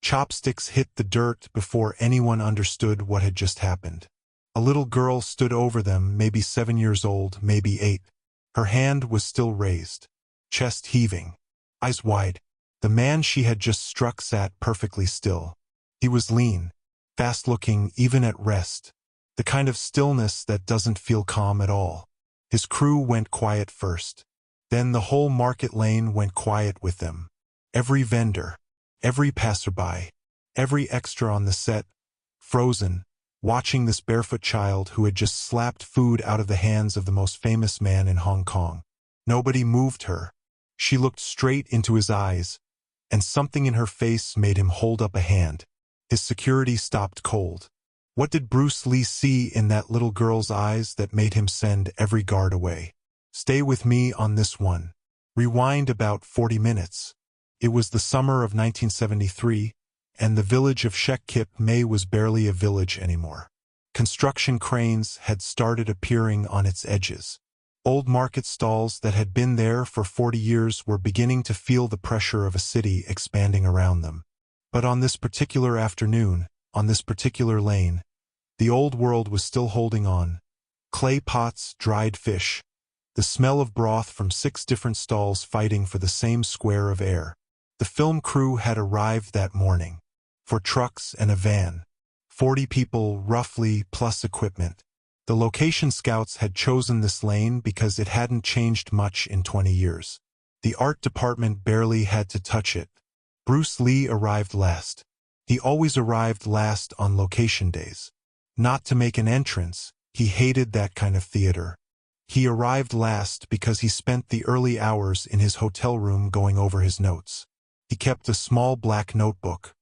Chopsticks hit the dirt before anyone understood what had just happened. A little girl stood over them, maybe 7 years old, maybe 8. Her hand was still raised, chest heaving, eyes wide. The man she had just struck sat perfectly still. He was lean, fast-looking, even at rest, the kind of stillness that doesn't feel calm at all. His crew went quiet first. Then the whole market lane went quiet with them. Every vendor, every passerby, every extra on the set, frozen, watching this barefoot child who had just slapped food out of the hands of the most famous man in Hong Kong. Nobody moved her. She looked straight into his eyes, and something in her face made him hold up a hand. His security stopped cold. What did Bruce Lee see in that little girl's eyes that made him send every guard away? Stay with me on this one. Rewind about 40 minutes. It was the summer of 1973, and the village of Shek Kip Mei was barely a village anymore. Construction cranes had started appearing on its edges. Old market stalls that had been there for 40 years were beginning to feel the pressure of a city expanding around them. But on this particular afternoon, on this particular lane, the old world was still holding on. Clay pots, dried fish, the smell of broth from 6 different stalls fighting for the same square of air. The film crew had arrived that morning. 4 trucks and a van. 40 people, roughly, plus equipment. The location scouts had chosen this lane because it hadn't changed much in 20 years. The art department barely had to touch it. Bruce Lee arrived last. He always arrived last on location days. Not to make an entrance, he hated that kind of theater. He arrived last because he spent the early hours in his hotel room going over his notes. He kept a small black notebook.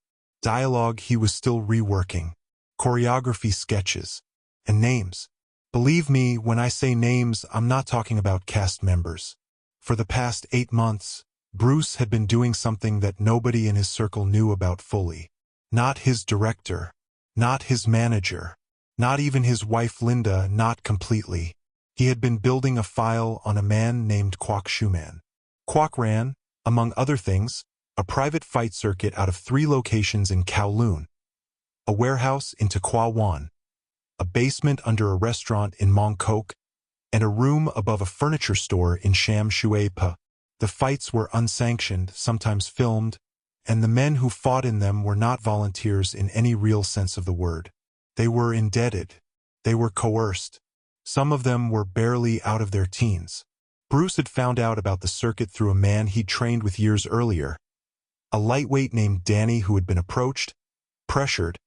Dialogue he was still reworking. Choreography sketches. And names. Believe me, when I say names, I'm not talking about cast members. For the past 8 months, Bruce had been doing something that nobody in his circle knew about fully. Not his director. Not his manager. Not even his wife Linda, not completely. He had been building a file on a man named Kwok Shuman. Kwok ran, among other things, a private fight circuit out of 3 locations in Kowloon, a warehouse in Ta Kwa Wan, a basement under a restaurant in Mong Kok, and a room above a furniture store in Sham Shui Pa. The fights were unsanctioned, sometimes filmed, and the men who fought in them were not volunteers in any real sense of the word. They were indebted. They were coerced. Some of them were barely out of their teens. Bruce had found out about the circuit through a man he'd trained with years earlier, a lightweight named Danny who had been approached, pressured,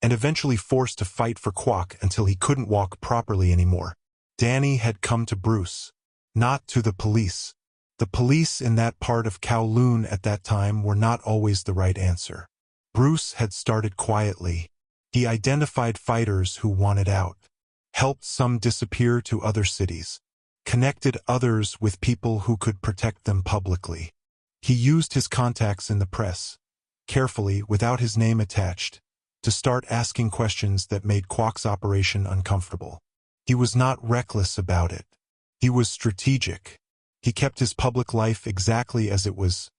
and eventually forced to fight for Kwok until he couldn't walk properly anymore. Danny had come to Bruce, not to the police. The police in that part of Kowloon at that time were not always the right answer. Bruce had started quietly. He identified fighters who wanted out, helped some disappear to other cities, connected others with people who could protect them publicly. He used his contacts in the press, carefully, without his name attached, to start asking questions that made Kwok's operation uncomfortable. He was not reckless about it. He was strategic. He kept his public life exactly as it was.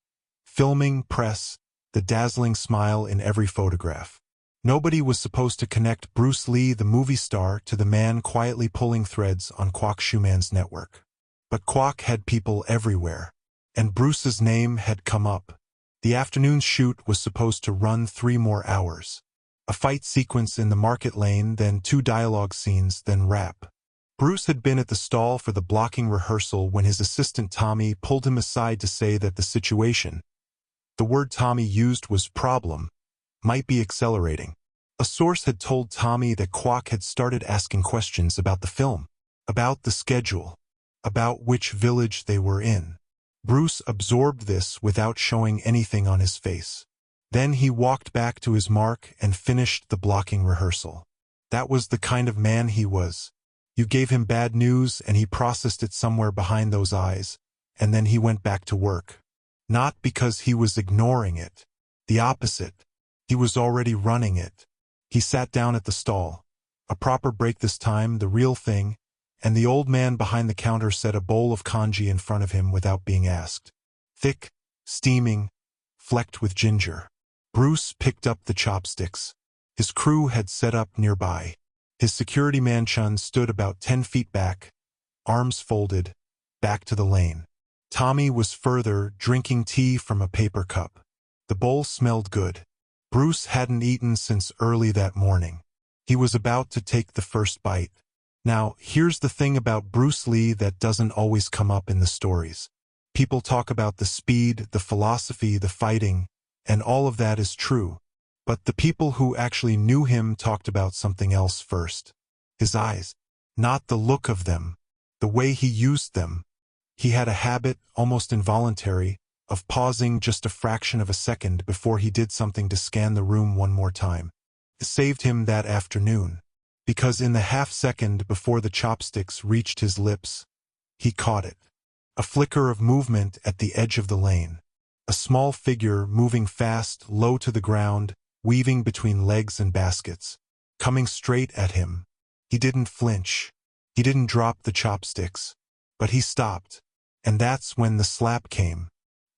Filming, press, the dazzling smile in every photograph. Nobody was supposed to connect Bruce Lee, the movie star, to the man quietly pulling threads on Kwok Shuman's network. But Kwok had people everywhere, and Bruce's name had come up. The afternoon's shoot was supposed to run 3 more hours. A fight sequence in the market lane, then 2 dialogue scenes, then wrap. Bruce had been at the stall for the blocking rehearsal when his assistant Tommy pulled him aside to say that the situation, the word Tommy used was problem, might be accelerating. A source had told Tommy that Kwok had started asking questions about the film, about the schedule, about which village they were in. Bruce absorbed this without showing anything on his face. Then he walked back to his mark and finished the blocking rehearsal. That was the kind of man he was. You gave him bad news and he processed it somewhere behind those eyes, and then he went back to work. Not because he was ignoring it. The opposite. He was already running it. He sat down at the stall. A proper break this time, the real thing, and the old man behind the counter set a bowl of congee in front of him without being asked. Thick, steaming, flecked with ginger. Bruce picked up the chopsticks. His crew had set up nearby. His security man Chun stood about 10 feet back, arms folded, back to the lane. Tommy was further, drinking tea from a paper cup. The bowl smelled good. Bruce hadn't eaten since early that morning. He was about to take the first bite. Now, here's the thing about Bruce Lee that doesn't always come up in the stories. People talk about the speed, the philosophy, the fighting, and all of that is true. But the people who actually knew him talked about something else first. His eyes. Not the look of them. The way he used them. He had a habit, almost involuntary, of pausing just a fraction of a second before he did something to scan the room one more time. It saved him that afternoon. Because in the half-second before the chopsticks reached his lips, he caught it. A flicker of movement at the edge of the lane. A small figure moving fast, low to the ground, weaving between legs and baskets. Coming straight at him. He didn't flinch. He didn't drop the chopsticks. But he stopped. And that's when the slap came.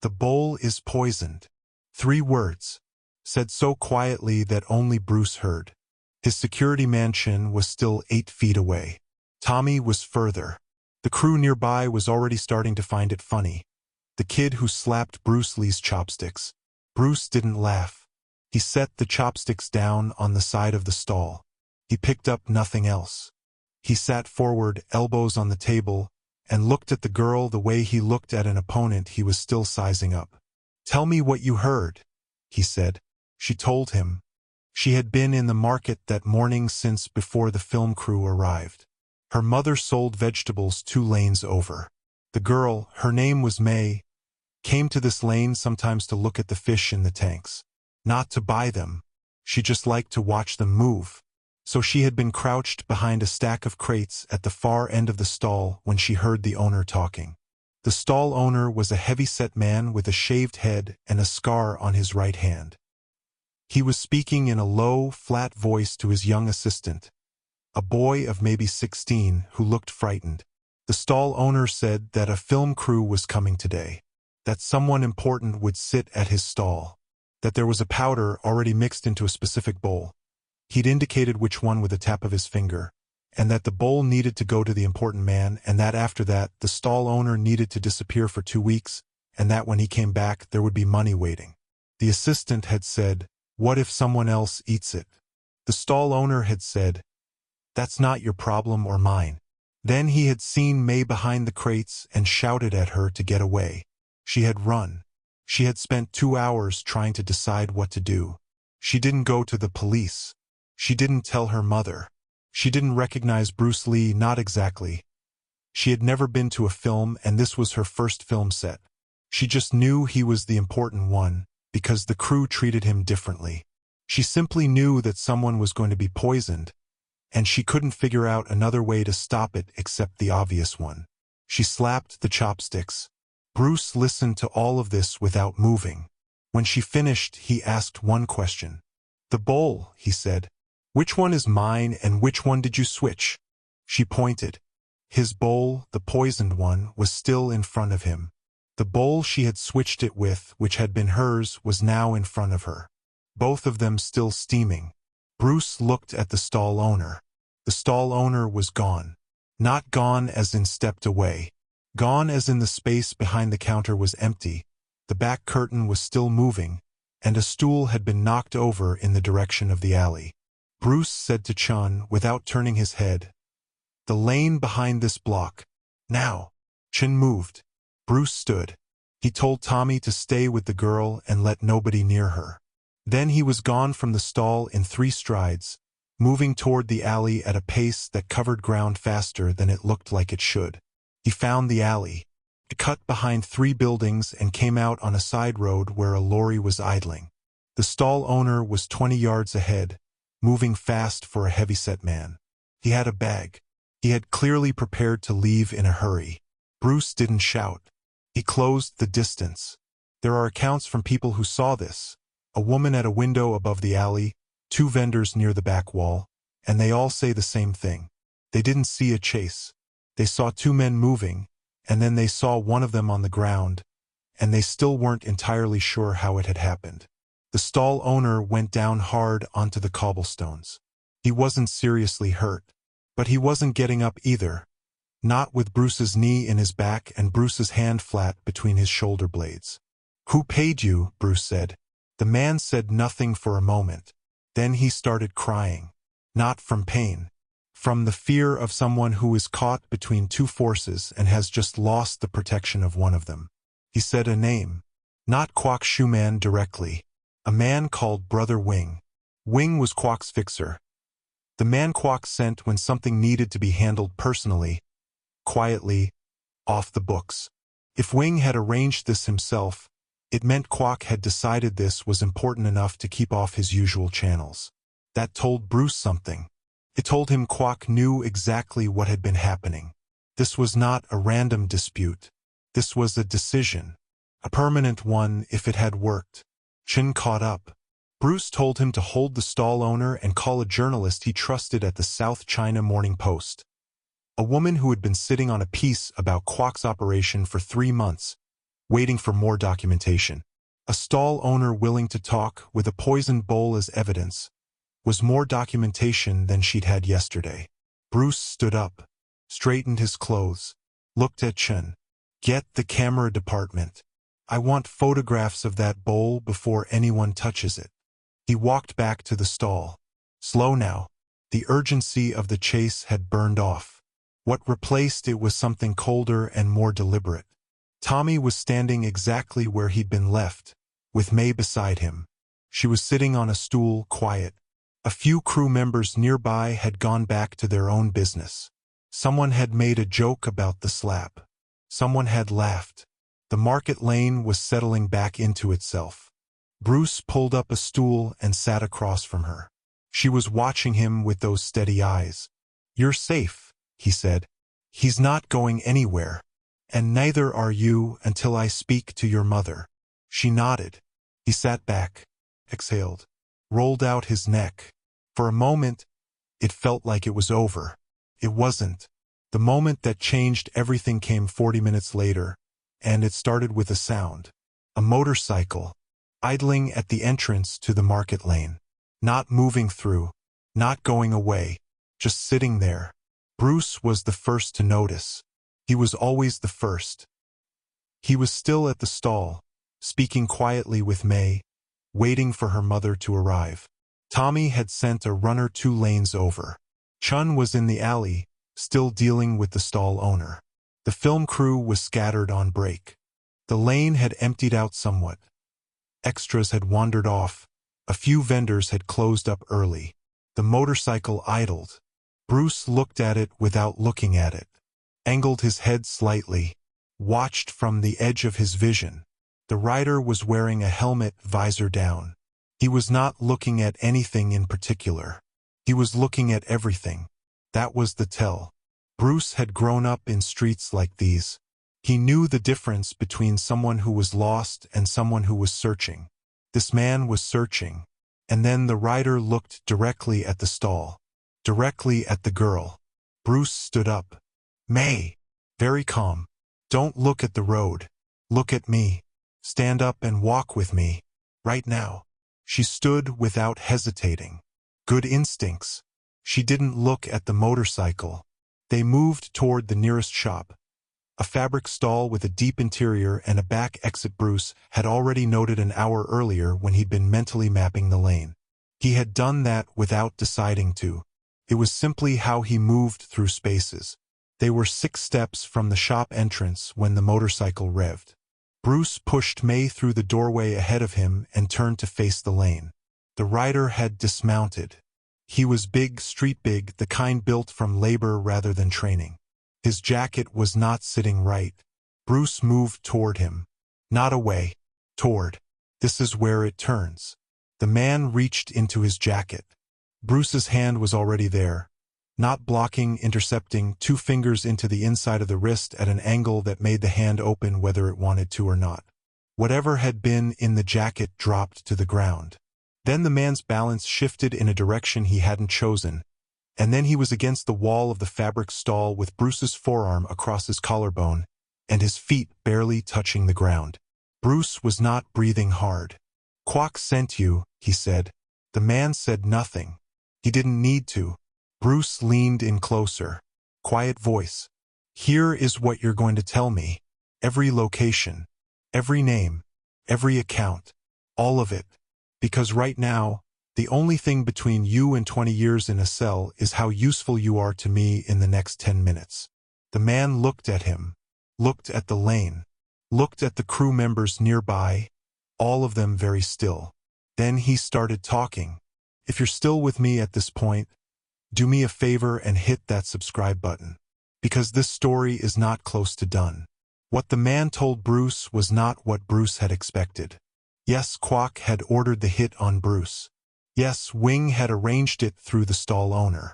The bowl is poisoned. 3 words. Said so quietly that only Bruce heard. His security mansion was still 8 feet away. Tommy was further. The crew nearby was already starting to find it funny. The kid who slapped Bruce Lee's chopsticks. Bruce didn't laugh. He set the chopsticks down on the side of the stall. He picked up nothing else. He sat forward, elbows on the table, and looked at the girl the way he looked at an opponent he was still sizing up. "Tell me what you heard," he said. She told him. She had been in the market that morning since before the film crew arrived. Her mother sold vegetables 2 lanes over. The girl, her name was May, came to this lane sometimes to look at the fish in the tanks. Not to buy them. She just liked to watch them move. So she had been crouched behind a stack of crates at the far end of the stall when she heard the owner talking. The stall owner was a heavy-set man with a shaved head and a scar on his right hand. He was speaking in a low, flat voice to his young assistant, a boy of maybe 16 who looked frightened. The stall owner said that a film crew was coming today, that someone important would sit at his stall, that there was a powder already mixed into a specific bowl. He'd indicated which one with a tap of his finger, and that the bowl needed to go to the important man, and that after that, the stall owner needed to disappear for 2 weeks, and that when he came back, there would be money waiting. The assistant had said, "What if someone else eats it?" The stall owner had said, "That's not your problem or mine." Then he had seen May behind the crates and shouted at her to get away. She had run. She had spent 2 hours trying to decide what to do. She didn't go to the police. She didn't tell her mother. She didn't recognize Bruce Lee, not exactly. She had never been to a film, and this was her first film set. She just knew he was the important one, because the crew treated him differently. She simply knew that someone was going to be poisoned, and she couldn't figure out another way to stop it except the obvious one. She slapped the chopsticks. Bruce listened to all of this without moving. When she finished, he asked one question. "The bowl," he said. "Which one is mine and which one did you switch?" She pointed. His bowl, the poisoned one, was still in front of him. The bowl she had switched it with, which had been hers, was now in front of her. Both of them still steaming. Bruce looked at the stall owner. The stall owner was gone. Not gone as in stepped away. Gone as in the space behind the counter was empty, the back curtain was still moving, and a stool had been knocked over in the direction of the alley. Bruce said to Chun, without turning his head, "The lane behind this block. Now." Chun moved. Bruce stood. He told Tommy to stay with the girl and let nobody near her. Then he was gone from the stall in 3 strides, moving toward the alley at a pace that covered ground faster than it looked like it should. He found the alley. It cut behind 3 buildings and came out on a side road where a lorry was idling. The stall owner was 20 yards ahead, moving fast for a heavy-set man. He had a bag. He had clearly prepared to leave in a hurry. Bruce didn't shout. He closed the distance. There are accounts from people who saw this. A woman at a window above the alley, 2 vendors near the back wall, and they all say the same thing. They didn't see a chase. They saw 2 men moving, and then they saw one of them on the ground, and they still weren't entirely sure how it had happened. The stall owner went down hard onto the cobblestones. He wasn't seriously hurt, but he wasn't getting up either, not with Bruce's knee in his back and Bruce's hand flat between his shoulder blades. "Who paid you?" Bruce said. The man said nothing for a moment. Then he started crying. Not from pain. From the fear of someone who is caught between two forces and has just lost the protection of one of them. He said a name. Not Kwok Schumann directly. A man called Brother Wing. Wing was Kwok's fixer. The man Kwok sent when something needed to be handled personally, quietly, off the books. If Wing had arranged this himself, it meant Kwok had decided this was important enough to keep off his usual channels. That told Bruce something. It told him Kwok knew exactly what had been happening. This was not a random dispute. This was a decision. A permanent one if it had worked. Chin caught up. Bruce told him to hold the stall owner and call a journalist he trusted at the South China Morning Post. A woman who had been sitting on a piece about Kwok's operation for 3 months, waiting for more documentation. A stall owner willing to talk with a poisoned bowl as evidence was more documentation than she'd had yesterday. Bruce stood up, straightened his clothes, looked at Chen. "Get the camera department. I want photographs of that bowl before anyone touches it." He walked back to the stall. Slow now. The urgency of the chase had burned off. What replaced it was something colder and more deliberate. Tommy was standing exactly where he'd been left, with May beside him. She was sitting on a stool, quiet. A few crew members nearby had gone back to their own business. Someone had made a joke about the slap. Someone had laughed. The market lane was settling back into itself. Bruce pulled up a stool and sat across from her. She was watching him with those steady eyes. "You're safe," he said. "He's not going anywhere. And neither are you until I speak to your mother." She nodded. He sat back, exhaled, rolled out his neck. For a moment, it felt like it was over. It wasn't. The moment that changed everything came 40 minutes later, and it started with a sound. A motorcycle, idling at the entrance to the market lane. Not moving through, not going away, just sitting there. Bruce was the first to notice. He was always the first. He was still at the stall, speaking quietly with May, waiting for her mother to arrive. Tommy had sent a runner 2 lanes over. Chun was in the alley, still dealing with the stall owner. The film crew was scattered on break. The lane had emptied out somewhat. Extras had wandered off. A few vendors had closed up early. The motorcycle idled. Bruce looked at it without looking at it. Angled his head slightly. Watched from the edge of his vision. The rider was wearing a helmet, visor down. He was not looking at anything in particular. He was looking at everything. That was the tell. Bruce had grown up in streets like these. He knew the difference between someone who was lost and someone who was searching. This man was searching. And then the rider looked directly at the stall. Directly at the girl. Bruce stood up. "May." Very calm. "Don't look at the road. Look at me. Stand up and walk with me. Right now." She stood without hesitating. Good instincts. She didn't look at the motorcycle. They moved toward the nearest shop. A fabric stall with a deep interior and a back exit Bruce had already noted an hour earlier when he'd been mentally mapping the lane. He had done that without deciding to. It was simply how he moved through spaces. They were 6 steps from the shop entrance when the motorcycle revved. Bruce pushed May through the doorway ahead of him and turned to face the lane. The rider had dismounted. He was big, street big, the kind built from labor rather than training. His jacket was not sitting right. Bruce moved toward him. Not away. Toward. This is where it turns. The man reached into his jacket. Bruce's hand was already there. Not blocking, intercepting, 2 fingers into the inside of the wrist at an angle that made the hand open whether it wanted to or not. Whatever had been in the jacket dropped to the ground. Then the man's balance shifted in a direction he hadn't chosen, and then he was against the wall of the fabric stall with Bruce's forearm across his collarbone, and his feet barely touching the ground. Bruce was not breathing hard. Quack sent you, he said. The man said nothing. He didn't need to. Bruce leaned in closer. Quiet voice. Here is what you're going to tell me. Every location. Every name. Every account. All of it. Because right now, the only thing between you and 20 years in a cell is how useful you are to me in the next 10 minutes. The man looked at him. Looked at the lane. Looked at the crew members nearby. All of them very still. Then he started talking. If you're still with me at this point, do me a favor and hit that subscribe button. Because this story is not close to done. What the man told Bruce was not what Bruce had expected. Yes, Quack had ordered the hit on Bruce. Yes, Wing had arranged it through the stall owner.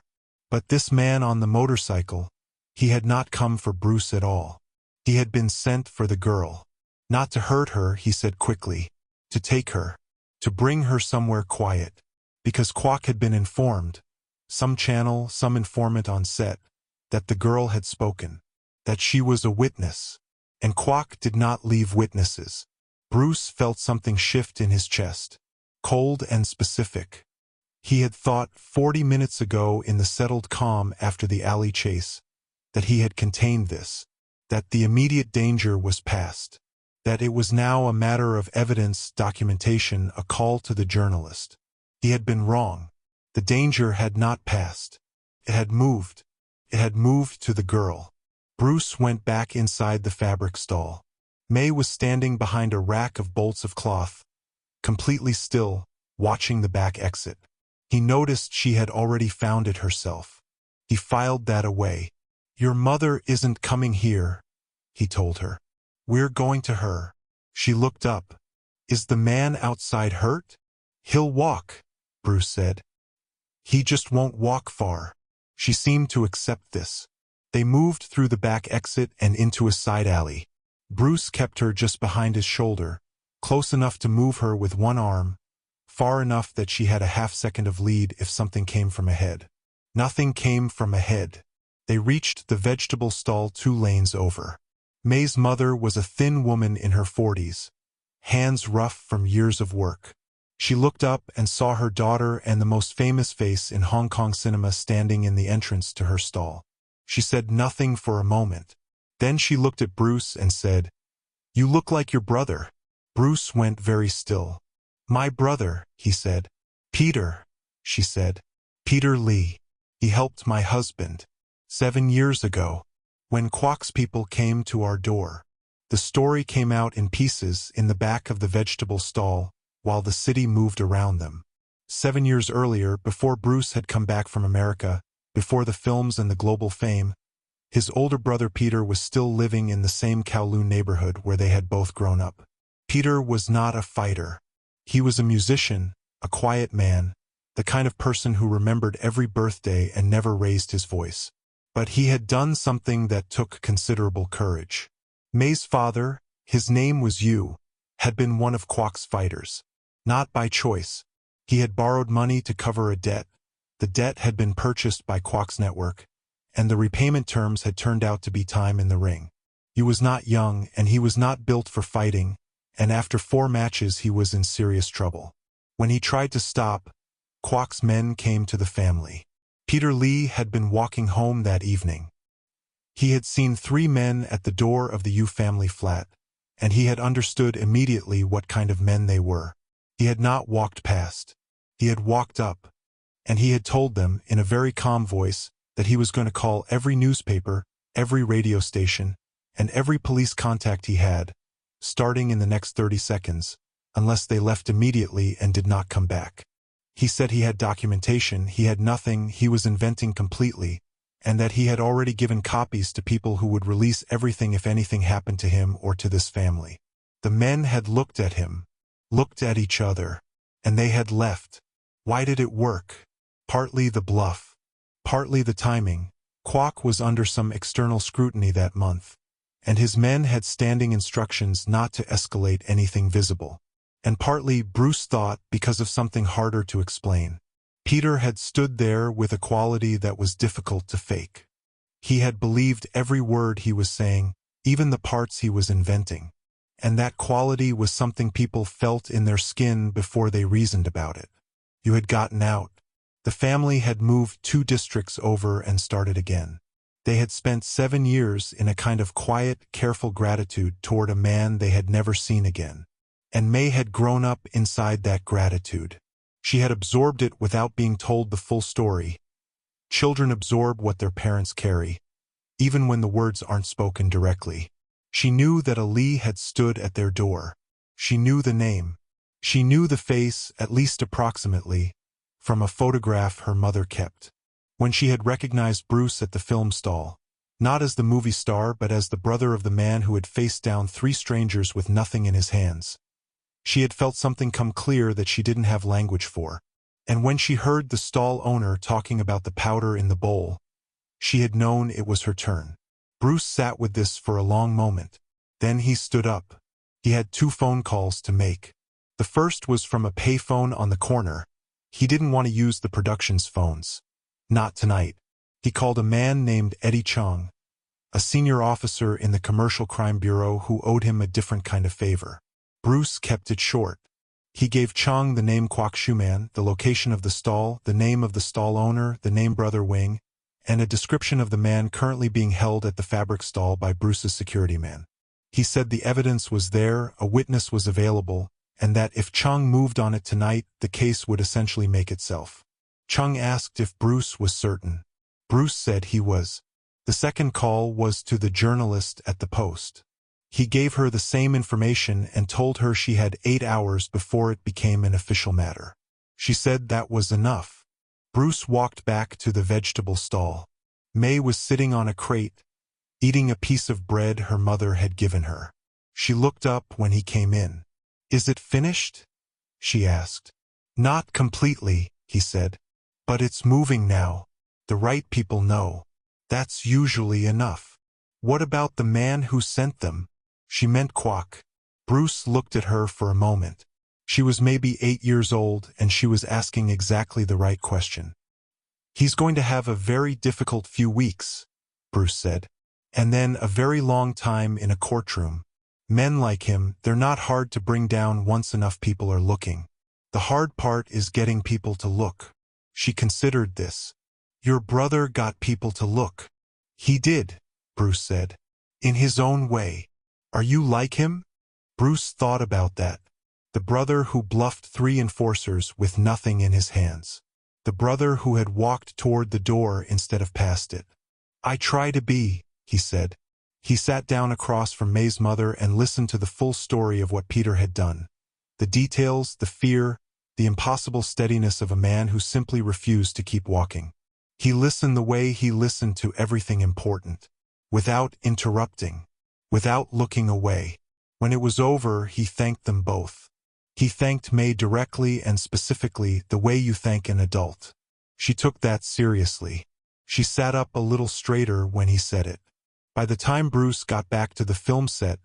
But this man on the motorcycle, he had not come for Bruce at all. He had been sent for the girl. Not to hurt her, he said quickly. To take her. To bring her somewhere quiet. Because Quack had been informed, some channel, some informant on set, that the girl had spoken. That she was a witness. And Quack did not leave witnesses. Bruce felt something shift in his chest. Cold and specific. He had thought 40 minutes ago in the settled calm after the alley chase that he had contained this, that the immediate danger was past, that it was now a matter of evidence, documentation, a call to the journalist. He had been wrong. The danger had not passed. It had moved. It had moved to the girl. Bruce went back inside the fabric stall. May was standing behind a rack of bolts of cloth, completely still, watching the back exit. He noticed she had already found it herself. He filed that away. Your mother isn't coming here, he told her. We're going to her. She looked up. Is the man outside hurt? He'll walk, Bruce said. He just won't walk far. She seemed to accept this. They moved through the back exit and into a side alley. Bruce kept her just behind his shoulder, close enough to move her with one arm, far enough that she had a half-second of lead if something came from ahead. Nothing came from ahead. They reached the vegetable stall 2 lanes over. May's mother was a thin woman in her 40s, hands rough from years of work. She looked up and saw her daughter and the most famous face in Hong Kong cinema standing in the entrance to her stall. She said nothing for a moment. Then she looked at Bruce and said, You look like your brother. Bruce went very still. My brother, he said. Peter, she said. Peter Lee. He helped my husband. 7 years ago, when Quack's people came to our door. The story came out in pieces in the back of the vegetable stall, while the city moved around them. 7 years earlier, before Bruce had come back from America, before the films and the global fame, his older brother Peter was still living in the same Kowloon neighborhood where they had both grown up. Peter was not a fighter. He was a musician, a quiet man, the kind of person who remembered every birthday and never raised his voice. But he had done something that took considerable courage. May's father, his name was Yu, had been one of Quack's fighters. Not by choice. He had borrowed money to cover a debt. The debt had been purchased by Quack's network, and the repayment terms had turned out to be time in the ring. He was not young, and he was not built for fighting, and after 4 matches he was in serious trouble. When he tried to stop, Quack's men came to the family. Peter Lee had been walking home that evening. He had seen 3 men at the door of the Yu family flat, and he had understood immediately what kind of men they were. He had not walked past. He had walked up, and he had told them in a very calm voice that he was going to call every newspaper, every radio station, and every police contact he had, starting in the next 30 seconds, unless they left immediately and did not come back. He said he had documentation, he had nothing, he was inventing completely, and that he had already given copies to people who would release everything if anything happened to him or to this family. The men had looked at him, looked at each other, and they had left. Why did it work? Partly the bluff, partly the timing. Quack was under some external scrutiny that month, and his men had standing instructions not to escalate anything visible. And partly, Bruce thought, because of something harder to explain. Peter had stood there with a quality that was difficult to fake. He had believed every word he was saying, even the parts he was inventing. and that quality was something people felt in their skin before they reasoned about it. You had gotten out. The family had moved 2 districts over and started again. They had spent 7 years in a kind of quiet, careful gratitude toward a man they had never seen again. And May had grown up inside that gratitude. She had absorbed it without being told the full story. Children absorb what their parents carry, even when the words aren't spoken directly. She knew that Ali had stood at their door. She knew the name. She knew the face, at least approximately, from a photograph her mother kept. When she had recognized Bruce at the film stall, not as the movie star but as the brother of the man who had faced down 3 strangers with nothing in his hands, she had felt something come clear that she didn't have language for. And when she heard the stall owner talking about the powder in the bowl, she had known it was her turn. Bruce sat with this for a long moment. Then he stood up. He had 2 phone calls to make. The first was from a payphone on the corner. He didn't want to use the production's phones. Not tonight. He called a man named Eddie Chung, a senior officer in the Commercial Crime Bureau who owed him a different kind of favor. Bruce kept it short. He gave Chung the name Kwok Shuman, the location of the stall, the name of the stall owner, the name Brother Wing, and a description of the man currently being held at the fabric stall by Bruce's security man. He said the evidence was there, a witness was available, and that if Chung moved on it tonight, the case would essentially make itself. Chung asked if Bruce was certain. Bruce said he was. The second call was to the journalist at the Post. He gave her the same information and told her she had 8 hours before it became an official matter. She said that was enough. Bruce walked back to the vegetable stall. May was sitting on a crate, eating a piece of bread her mother had given her. She looked up when he came in. "Is it finished?" she asked. "Not completely," he said. "But it's moving now. The right people know. That's usually enough." "What about the man who sent them?" She meant Kwok. Bruce looked at her for a moment. She was maybe 8 years old, and she was asking exactly the right question. "He's going to have a very difficult few weeks," Bruce said. "And then a very long time in a courtroom. Men like him, they're not hard to bring down once enough people are looking. The hard part is getting people to look." She considered this. "Your brother got people to look." "He did," Bruce said. "In his own way. Are you like him?" Bruce thought about that. The brother who bluffed 3 enforcers with nothing in his hands. The brother who had walked toward the door instead of past it. "I try to be," he said. He sat down across from May's mother and listened to the full story of what Peter had done. The details, the fear, the impossible steadiness of a man who simply refused to keep walking. He listened the way he listened to everything important, without interrupting, without looking away. When it was over, he thanked them both. He thanked May directly and specifically, the way you thank an adult. She took that seriously. She sat up a little straighter when he said it. By the time Bruce got back to the film set,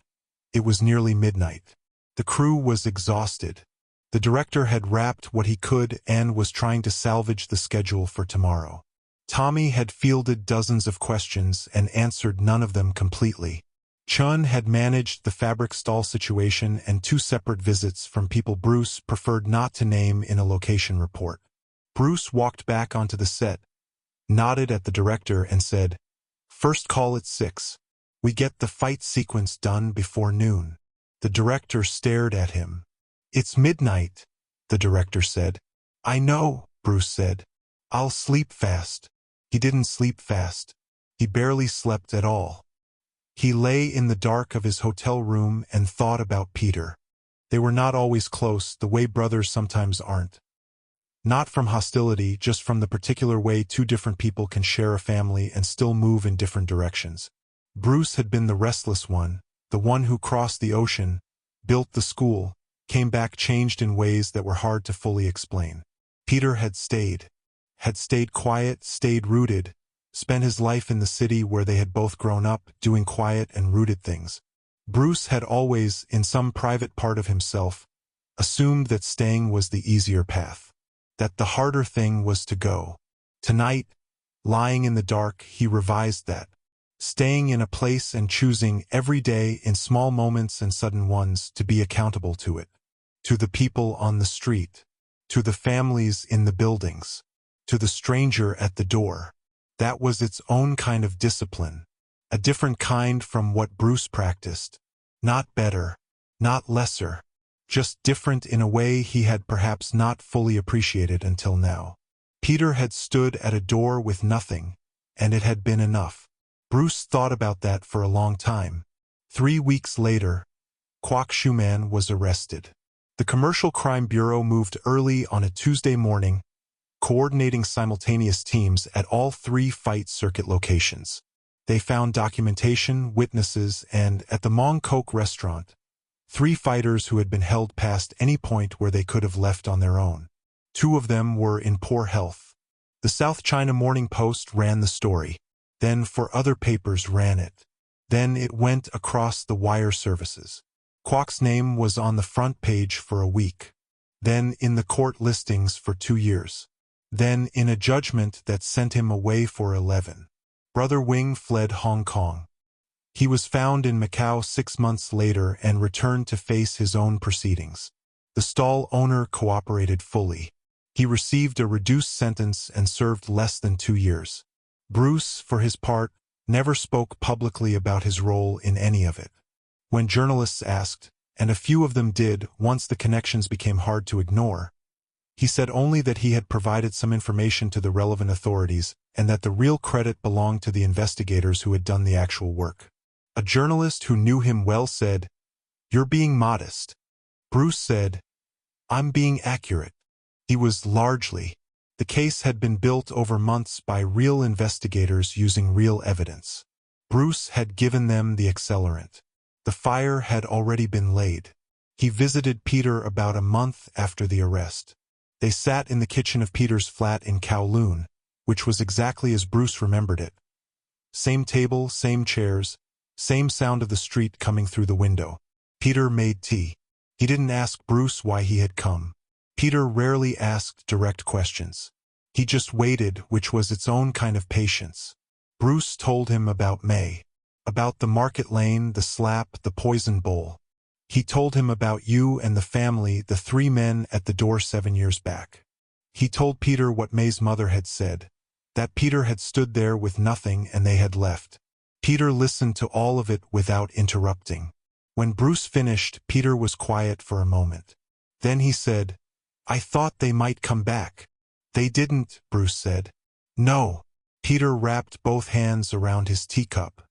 it was nearly midnight. The crew was exhausted. The director had wrapped what he could and was trying to salvage the schedule for tomorrow. Tommy had fielded dozens of questions and answered none of them completely. Chun had managed the fabric stall situation and 2 separate visits from people Bruce preferred not to name in a location report. Bruce walked back onto the set, nodded at the director and said, "First call at 6. We get the fight sequence done before noon." The director stared at him. "It's midnight," the director said. "I know," Bruce said. "I'll sleep fast." He didn't sleep fast. He barely slept at all. He lay in the dark of his hotel room and thought about Peter. They were not always close, the way brothers sometimes aren't. Not from hostility, just from the particular way 2 different people can share a family and still move in different directions. Bruce had been the restless one, the one who crossed the ocean, built the school, came back changed in ways that were hard to fully explain. Peter had stayed quiet, stayed rooted, spent his life in the city where they had both grown up, doing quiet and rooted things. Bruce had always, in some private part of himself, assumed that staying was the easier path, that the harder thing was to go. Tonight, lying in the dark, he revised that. staying in a place and choosing every day in small moments and sudden ones to be accountable to it. To the people on the street, to the families in the buildings, to the stranger at the door. That was its own kind of discipline, a different kind from what Bruce practiced. Not better, not lesser, just different in a way he had perhaps not fully appreciated until now. Peter had stood at a door with nothing, and it had been enough. Bruce thought about that for a long time. 3 weeks later, Kwok Schumann was arrested. The Commercial Crime Bureau moved early on a Tuesday morning, coordinating simultaneous teams at all 3 fight circuit locations. They found documentation, witnesses, and, at the Mong Kok restaurant, 3 fighters who had been held past any point where they could have left on their own. 2 of them were in poor health. The South China Morning Post ran the story. Then 4 other papers ran it. Then it went across the wire services. Kwok's name was on the front page for a week. Then in the court listings for 2 years. Then in a judgment that sent him away for 11. Brother Wing fled Hong Kong. He was found in Macau 6 months later and returned to face his own proceedings. The stall owner cooperated fully. He received a reduced sentence and served less than 2 years. Bruce, for his part, never spoke publicly about his role in any of it. When journalists asked, and a few of them did once the connections became hard to ignore, he said only that he had provided some information to the relevant authorities and that the real credit belonged to the investigators who had done the actual work. A journalist who knew him well said, "You're being modest." Bruce said, "I'm being accurate." He was largely. The case had been built over months by real investigators using real evidence. Bruce had given them the accelerant. The fire had already been laid. He visited Peter about a month after the arrest. They sat in the kitchen of Peter's flat in Kowloon, which was exactly as Bruce remembered it. Same table, same chairs, same sound of the street coming through the window. Peter made tea. He didn't ask Bruce why he had come. Peter rarely asked direct questions. He just waited, which was its own kind of patience. Bruce told him about May, about the market lane, the slap, the poison bowl. He told him about you and the family, the 3 men at the door 7 years back. He told Peter what May's mother had said, that Peter had stood there with nothing and they had left. Peter listened to all of it without interrupting. When Bruce finished, Peter was quiet for a moment. Then he said, "I thought they might come back." "They didn't," Bruce said. "No." Peter wrapped both hands around his teacup.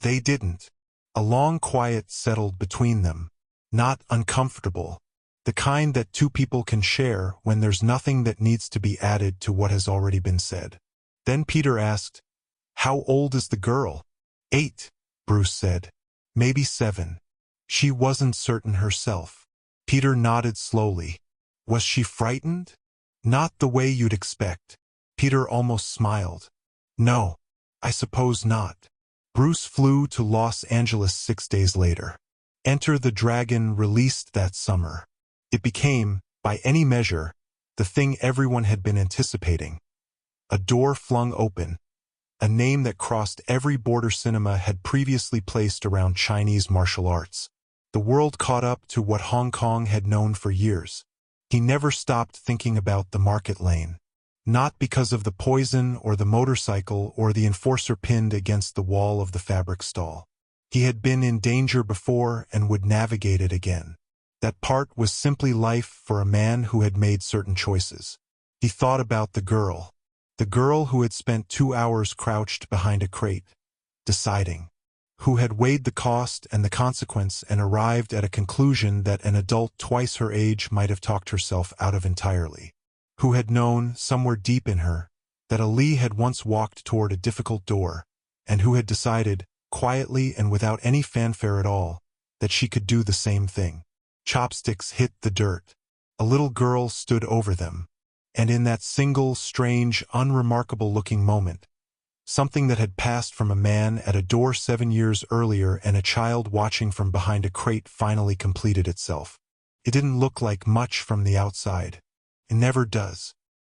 "They didn't." A long quiet settled between them. Not uncomfortable. The kind that 2 people can share when there's nothing that needs to be added to what has already been said. Then Peter asked, "How old is the girl?" 8, Bruce said. "Maybe 7. She wasn't certain herself." Peter nodded slowly. "Was she frightened?" "Not the way you'd expect." Peter almost smiled. "No, I suppose not." Bruce flew to Los Angeles 6 days later. Enter the Dragon released that summer. It became, by any measure, the thing everyone had been anticipating. A door flung open, a name that crossed every border cinema had previously placed around Chinese martial arts. The world caught up to what Hong Kong had known for years. He never stopped thinking about the market lane. Not because of the poison or the motorcycle or the enforcer pinned against the wall of the fabric stall. He had been in danger before and would navigate it again. That part was simply life for a man who had made certain choices. He thought about the girl who had spent 2 hours crouched behind a crate, deciding, who had weighed the cost and the consequence and arrived at a conclusion that an adult twice her age might have talked herself out of entirely, who had known, somewhere deep in her, that Ali had once walked toward a difficult door, and who had decided, quietly and without any fanfare at all, that she could do the same thing. Chopsticks hit the dirt. A little girl stood over them. And in that single, strange, unremarkable-looking moment, something that had passed from a man at a door 7 years earlier and a child watching from behind a crate finally completed itself. It didn't look like much from the outside. It never does.